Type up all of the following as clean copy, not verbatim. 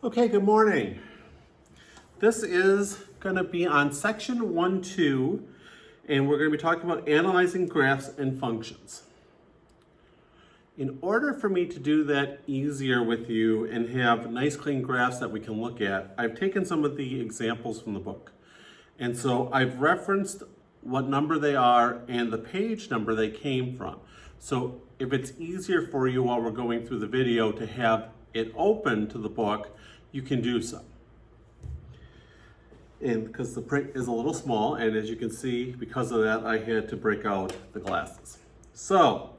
Okay, good morning. This is going to be on section 1-2, and we're going to be talking about analyzing graphs and functions. In order for me to do that easier with you and have nice clean graphs that we can look at, I've taken some of the examples from the book. And so I've referenced what number they are and the page number they came from. So if it's easier for you while we're going through the video to have it open to the book, you can do so. And because the print is a little small, and as you can see, because of that, I had to break out the glasses. So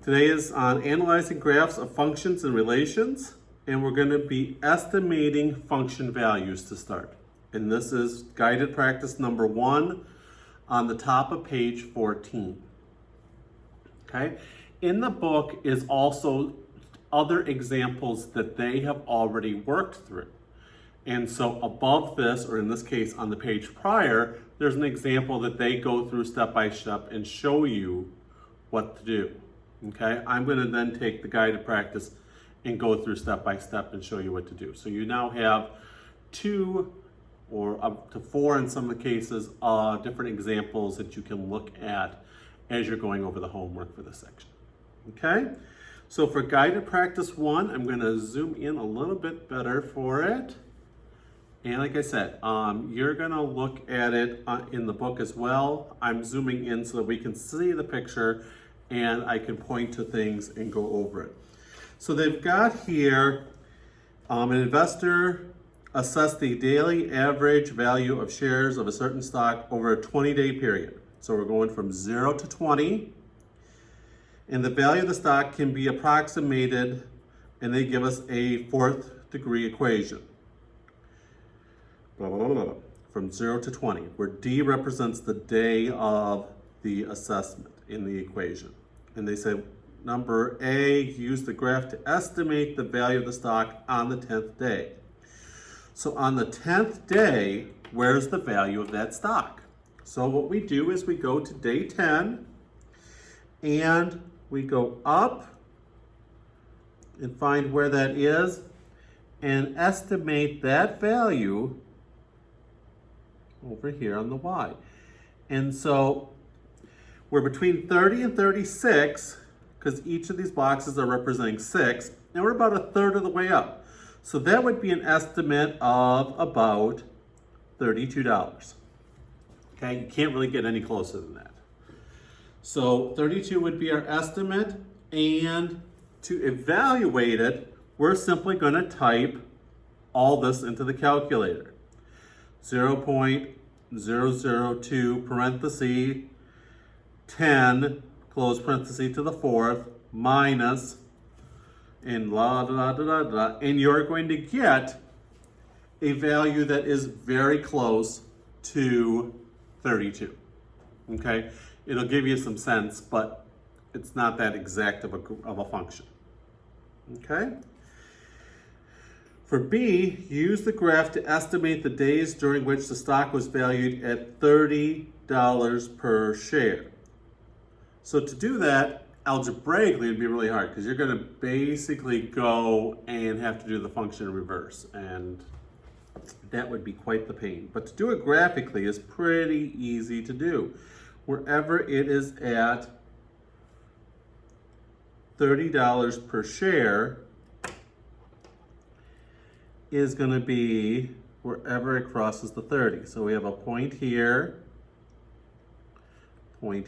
today is on analyzing graphs of functions and relations, and we're going to be estimating function values to start. And this is guided practice number 1 on the top of page 14. Okay? In the book is also other examples that they have already worked through. And so above this, or in this case on the page prior, there's an example that they go through step by step and show you what to do. Okay? I'm going to then take the guided practice and go through step by step and show you what to do. So you now have 2 or up to 4 in some of the cases, different examples that you can look at as you're going over the homework for this section. Okay? So for guided practice 1, I'm going to zoom in a little bit better for it. And like I said, you're going to look at it in the book as well. I'm zooming in so that we can see the picture and I can point to things and go over it. So they've got here, an investor assess the daily average value of shares of a certain stock over a 20-day period. So we're going from 0 to 20. And the value of the stock can be approximated, and they give us a 4th degree equation. Blah, blah, blah, blah. From 0 to 20, where D represents the day of the assessment in the equation. And they say, number A, use the graph to estimate the value of the stock on the 10th day. So on the 10th day, where's the value of that stock? So what we do is we go to day 10, and we go up and find where that is and estimate that value over here on the Y. And so we're between 30 and 36 because each of these boxes are representing 6, and we're about 1/3 of the way up. So that would be an estimate of about $32. Okay, you can't really get any closer than that. So 32 would be our estimate, and to evaluate it, we're simply going to type all this into the calculator. 0.002 parenthesis 10 close parenthesis to the 4th minus and la da da da da, and you're going to get a value that is very close to 32. Okay? It'll give you some sense, but it's not that exact of a function. Okay? For B, use the graph to estimate the days during which the stock was valued at $30 per share. So to do that, algebraically, it'd be really hard because you're going to basically go and have to do the function in reverse, and that would be quite the pain. But to do it graphically is pretty easy to do. Wherever it is at $30 per share is going to be wherever it crosses the 30. So we have a point here, and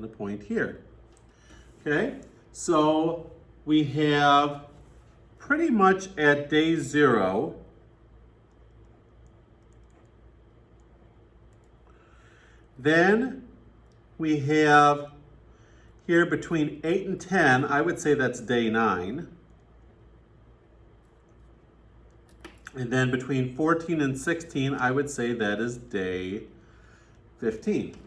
a point here. Okay, so we have pretty much at day 0, then we have here between 8 and 10, I would say that's day 9. And then between 14 and 16, I would say that is day 15.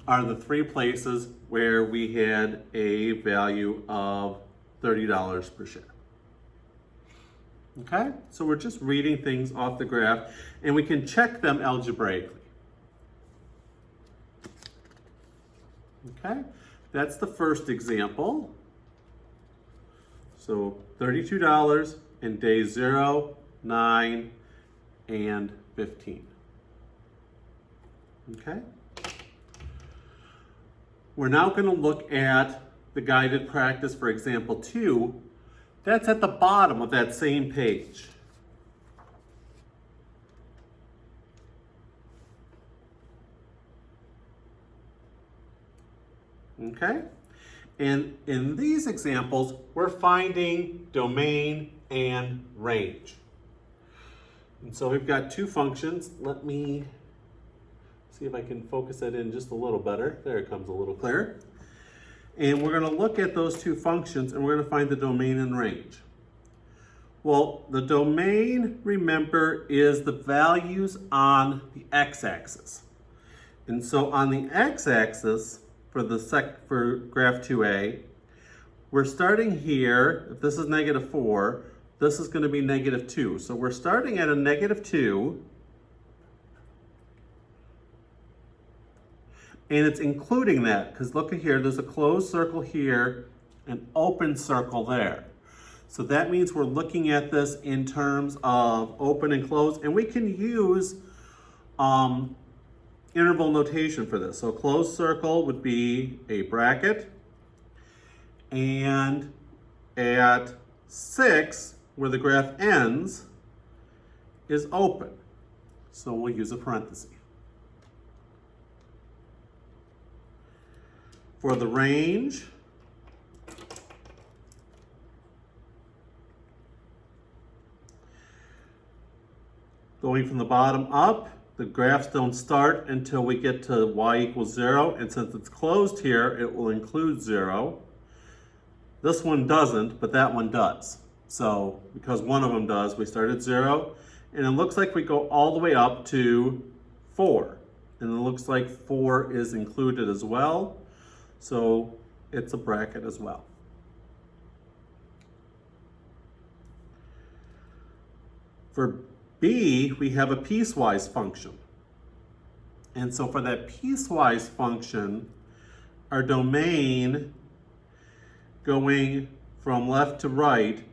Are the 3 places where we had a value of $30 per share. Okay, so we're just reading things off the graph, and we can check them algebraically. Okay, That's the first example. So $32 in days 0, 9, and 15. Okay? We're now going to look at the guided practice for example 2. That's at the bottom of that same page. Okay? And in these examples, we're finding domain and range. And so we've got two functions. Let me see if I can focus that in just a little better. There it comes a little clearer. And we're going to look at those two functions and we're going to find the domain and range. Well, the domain, remember, is the values on the x-axis. And so on the x-axis, for graph 2a, we're starting here. If this is -4, this is going to be -2. So we're starting at a -2, and it's including that, because look at here, there's a closed circle here, an open circle there. So that means we're looking at this in terms of open and closed, and we can use interval notation for this. So a closed circle would be a bracket, and at 6, where the graph ends, is open. So we'll use a parenthesis. For the range, going from the bottom up, the graphs don't start until we get to y = 0, and since it's closed here, it will include 0. This one doesn't, but that one does. So because one of them does, we start at 0, and it looks like we go all the way up to 4. And it looks like 4 is included as well, so it's a bracket as well. For B, we have a piecewise function. And so for that piecewise function, our domain going from left to right,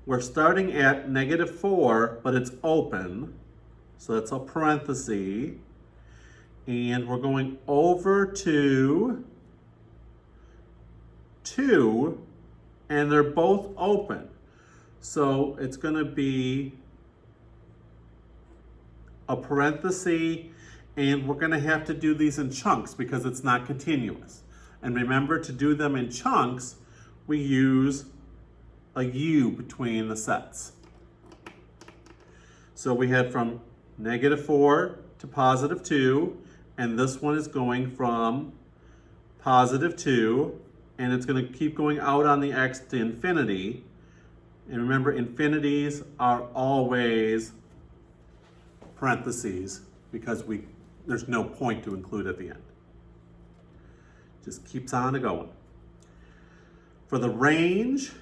we're starting at -4, but it's open. So that's a parenthesis. And we're going over to 2, and they're both open. So it's going to be a parenthesis, and we're going to have to do these in chunks because it's not continuous. And remember, to do them in chunks, we use a U between the sets. So we had from -4 to +2, and this one is going from +2, and it's going to keep going out on the x to infinity. And remember, infinities are always parentheses because there's no point to include at the end. Just keeps on going. For the range,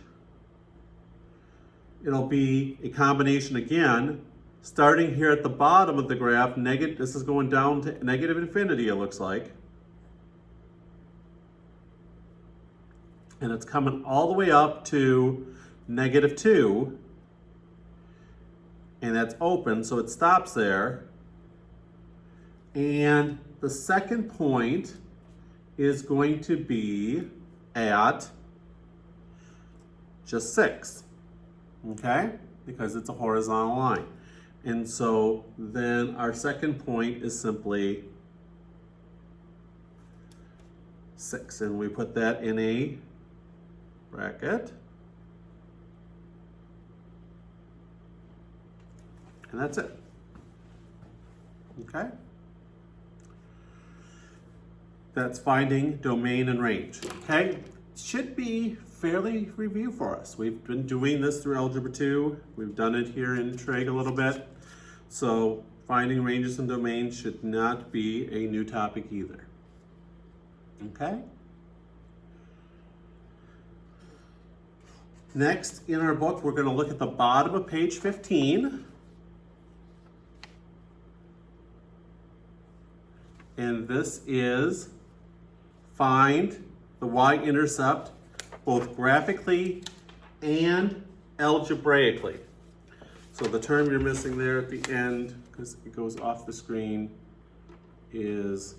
it'll be a combination again, starting here at the bottom of the graph, this is going down to -infinity, it looks like. And it's coming all the way up to -2. And that's open, so it stops there. And the second point is going to be at just 6, okay? Because it's a horizontal line. And so then our second point is simply 6, and we put that in a bracket. And that's it. Okay? That's finding domain and range. Okay? Should be fairly review for us. We've been doing this through Algebra 2. We've done it here in Trig a little bit. So finding ranges and domains should not be a new topic either. Okay? Next, in our book, we're going to look at the bottom of page 15. And this is find the y-intercept both graphically and algebraically. So the term you're missing there at the end, because it goes off the screen, is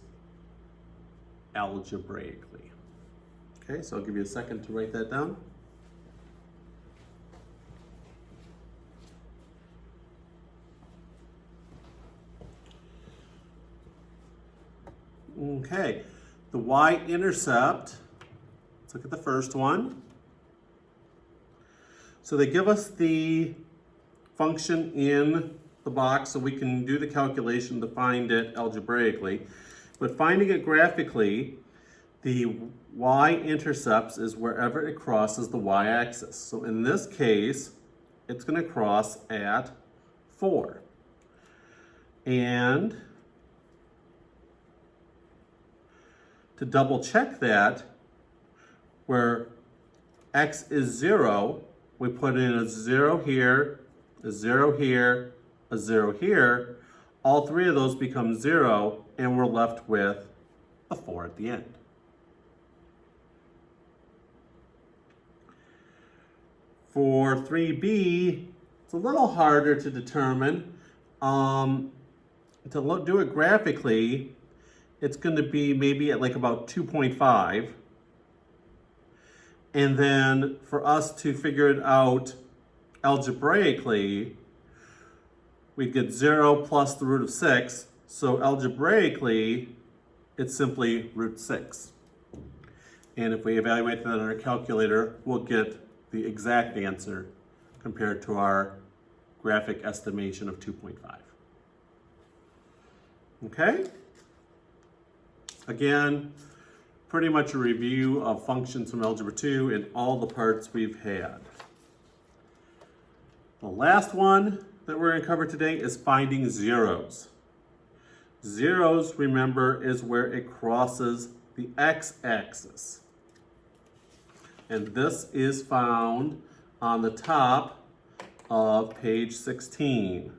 algebraically. Okay, so I'll give you a second to write that down. Okay, the y-intercept, let's look at the first one. So they give us the function in the box so we can do the calculation to find it algebraically. But finding it graphically, the y-intercepts is wherever it crosses the y-axis. So in this case, it's going to cross at 4. And to double check that, where x is 0, we put in a 0 here, a 0 here, a 0 here. All three of those become 0, and we're left with a 4 at the end. For 3b, it's a little harder to determine. To do it graphically, it's going to be maybe at like about 2.5. And then for us to figure it out algebraically, we get 0 plus the root of 6. So algebraically, it's simply root 6. And if we evaluate that on our calculator, we'll get the exact answer compared to our graphic estimation of 2.5. Okay? Again, pretty much a review of functions from Algebra 2 in all the parts we've had. The last one that we're going to cover today is finding zeros. Zeros, remember, is where it crosses the x-axis. And this is found on the top of page 16.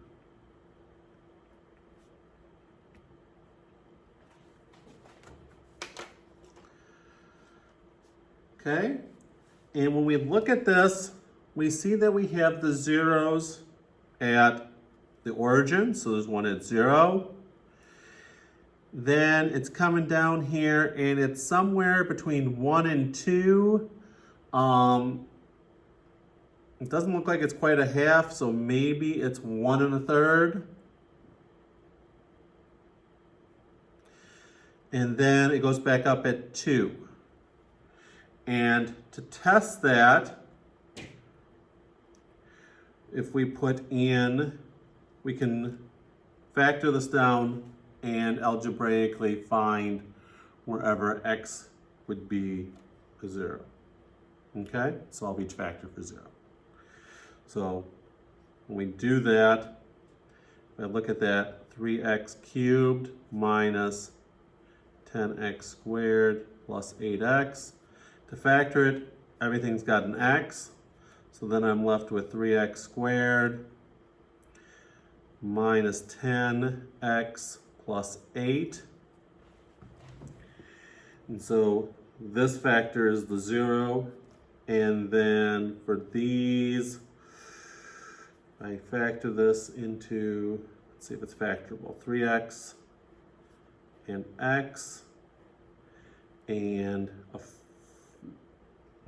Okay, and when we look at this, we see that we have the zeros at the origin, so there's one at 0. Then it's coming down here, and it's somewhere between 1 and 2. It doesn't look like it's quite a half, so maybe it's 1 1/3. And then it goes back up at 2. And to test that, if we put in, we can factor this down and algebraically find wherever x would be a 0. Okay, solve each factor for 0. So when we do that, if I look at that, 3x cubed minus 10x squared plus 8x. To factor it, everything's got an x. So then I'm left with 3x squared minus 10x plus 8. And so this factor is the 0. And then for these, I factor this into, let's see if it's factorable, 3x and x and a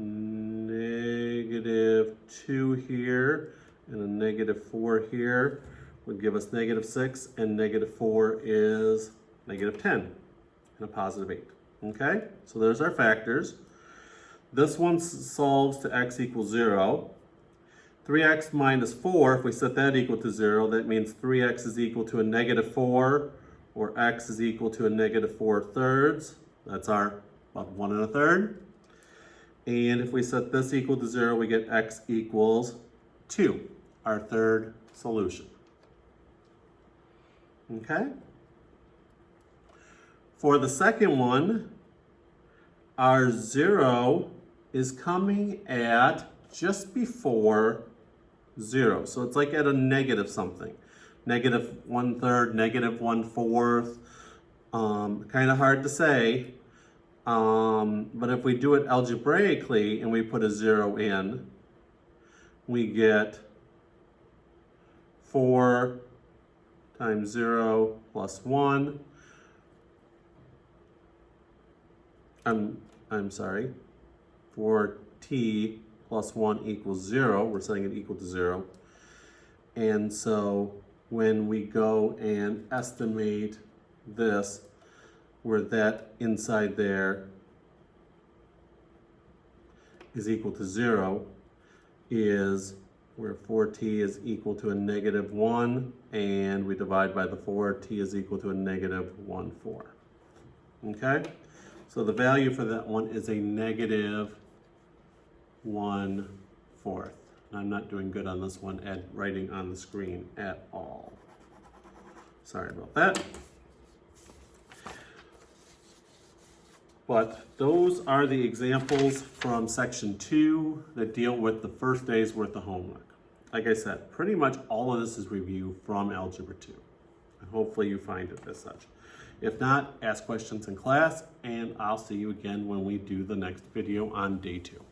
-2 here and a -4 here would give us -6, and -4 is -10 and a +8. Okay, so there's our factors. This one solves to x equals 0. 3x minus 4, if we set that equal to 0, that means 3x is equal to a -4, or x is equal to a -4/3. That's our about 1 1/3. And if we set this equal to 0, we get x equals 2, our third solution. Okay? For the second one, our 0 is coming at just before 0. So it's like at a negative something. -1/3, -1/4. Kind of hard to say. But if we do it algebraically and we put a 0 in, we get 4 times 0 plus 1. I'm sorry, 4t plus 1 equals 0. We're setting it equal to 0. And so when we go and estimate this, where that inside there is equal to 0, is where 4t is equal to a negative 1, and we divide by the 4, t is equal to a negative 1/4. Okay? So the value for that one is a negative 1/4. I'm not doing good on this one at writing on the screen at all. Sorry about that. But those are the examples from section 2 that deal with the first day's worth of homework. Like I said, pretty much all of this is review from Algebra 2. And hopefully you find it as such. If not, ask questions in class, and I'll see you again when we do the next video on day 2.